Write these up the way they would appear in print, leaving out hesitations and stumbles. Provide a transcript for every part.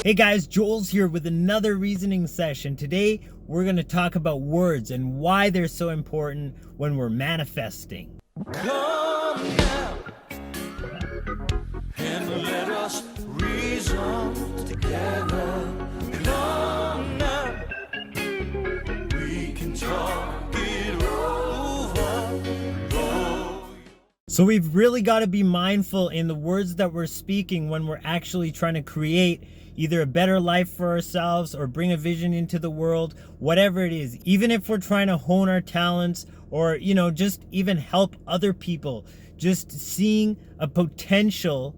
Hey guys, Joel's here with another reasoning session. Today, we're going to talk about words and why they're so important when we're manifesting. Come now and let us reason together. Come now, we can talk it over. So we've really got to be mindful in the words that we're speaking when we're actually trying to create either a better life for ourselves or bring a vision into the world, whatever it is. Even if we're trying to hone our talents or, just even help other people, just seeing a potential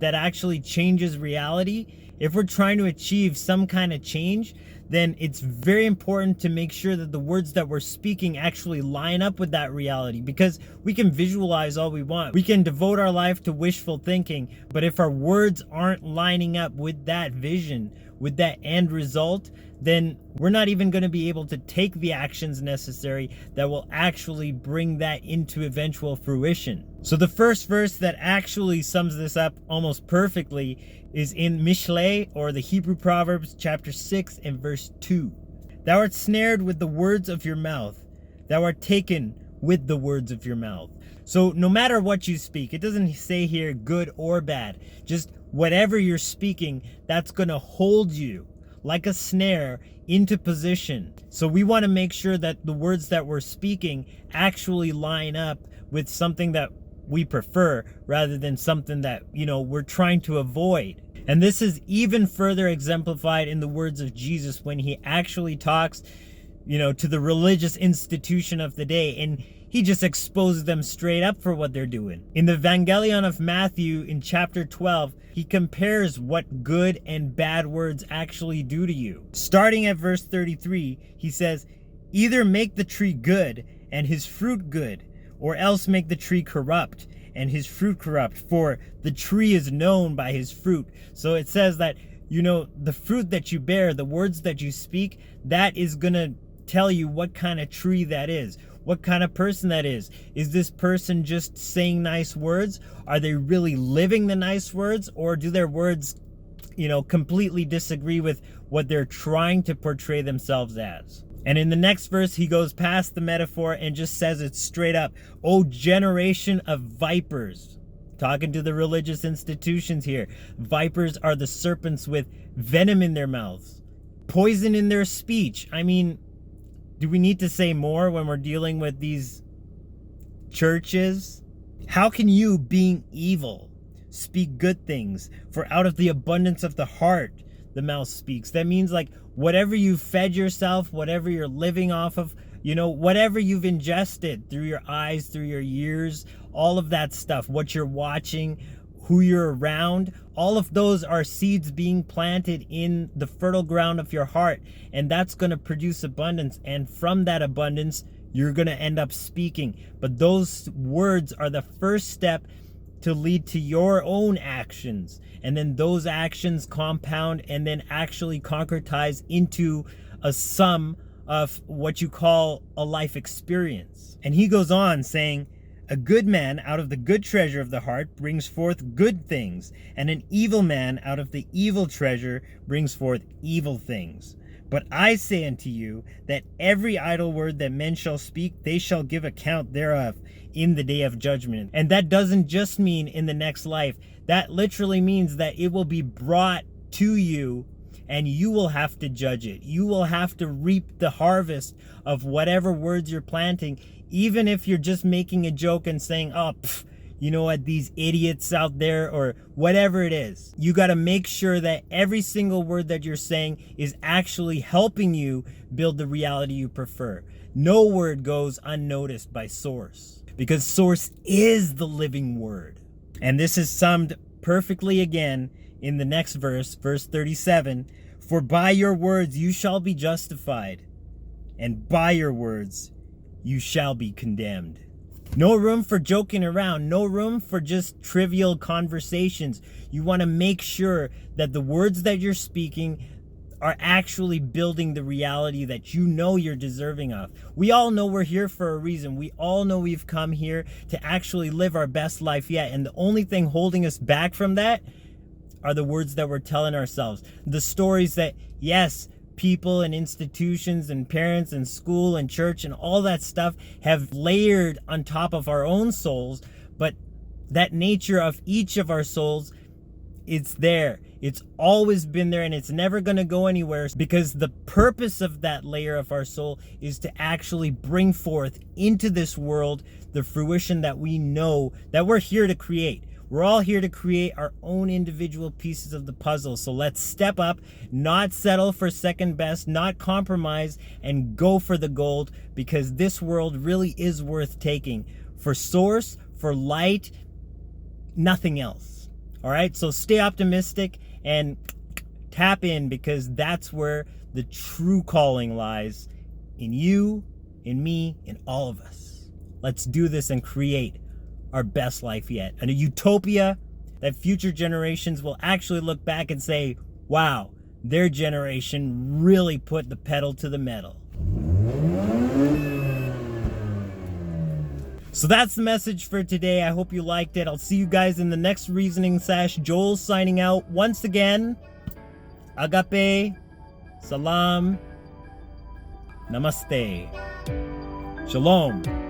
that actually changes reality. If we're trying to achieve some kind of change, then it's very important to make sure that the words that we're speaking actually line up with that reality, because we can visualize all we want. We can devote our life to wishful thinking, but if our words aren't lining up with that vision, with that end result, then we're not even going to be able to take the actions necessary that will actually bring that into eventual fruition. So the first verse that actually sums this up almost perfectly is in Mishlei, or the Hebrew Proverbs, chapter 6 and verse 2. Thou art snared with the words of your mouth. Thou art taken with the words of your mouth. So no matter what you speak, it doesn't say here good or bad. Just whatever you're speaking, that's going to hold you like a snare into position. So we want to make sure that the words that we're speaking actually line up with something that we prefer rather than something that, we're trying to avoid. And this is even further exemplified in the words of Jesus when he actually talks, to the religious institution of the day, and he just exposes them straight up for what they're doing. In the Evangelion of Matthew, in chapter 12, he compares what good and bad words actually do to you. Starting at verse 33, he says, either make the tree good and his fruit good, or else make the tree corrupt and his fruit corrupt, for the tree is known by his fruit. So it says that, the fruit that you bear, the words that you speak, that is going to tell you what kind of tree that is, what kind of person that is. Is this person just saying nice words? Are they really living the nice words? Or do their words, completely disagree with what they're trying to portray themselves as? And in the next verse, he goes past the metaphor and just says it straight up. O generation of vipers. Talking to the religious institutions here. Vipers are the serpents with venom in their mouths, poison in their speech. I mean, do we need to say more when we're dealing with these churches? How can you, being evil, speak good things? For out of the abundance of the heart, the mouth speaks. That means like whatever you fed yourself, whatever you're living off of, whatever you've ingested through your eyes, through your ears, all of that stuff, what you're watching, who you're around, all of those are seeds being planted in the fertile ground of your heart. And that's going to produce abundance. And from that abundance, you're going to end up speaking. But those words are the first step to lead to your own actions. And then those actions compound and then actually concretize into a sum of what you call a life experience. And he goes on saying, a good man out of the good treasure of the heart brings forth good things, and an evil man out of the evil treasure brings forth evil things. But I say unto you that every idle word that men shall speak, they shall give account thereof in the day of judgment. And that doesn't just mean in the next life. That literally means that it will be brought to you and you will have to judge it. You will have to reap the harvest of whatever words you're planting, even if you're just making a joke and saying, oh, you know what, these idiots out there, or whatever it is. You got to make sure that every single word that you're saying is actually helping you build the reality you prefer. No word goes unnoticed by Source, because Source is the living word. And this is summed perfectly again in the next verse, verse 37. For by your words you shall be justified, and by your words you shall be condemned. No room for joking around. No room for just trivial conversations. You want to make sure that the words that you're speaking are actually building the reality that you're deserving of. We all know we're here for a reason. We all know we've come here to actually live our best life yet. And the only thing holding us back from that are the words that we're telling ourselves. The stories that, yes, people and institutions and parents and school and church and all that stuff have layered on top of our own souls, but that nature of each of our souls, it's there. It's always been there, and it's never going to go anywhere, because the purpose of that layer of our soul is to actually bring forth into this world the fruition that we know that we're here to create. We're all here to create our own individual pieces of the puzzle. So let's step up, not settle for second best, not compromise, and go for the gold, because this world really is worth taking for source, for light, nothing else. All right, so stay optimistic and tap in, because that's where the true calling lies, in you, in me, in all of us. Let's do this and create our best life yet. And a utopia that future generations will actually look back and say, wow, their generation really put the pedal to the metal. So that's the message for today. I hope you liked it. I'll see you guys in the next reasoning sesh. Joel signing out once again. Agape, Salaam, Namaste, Shalom.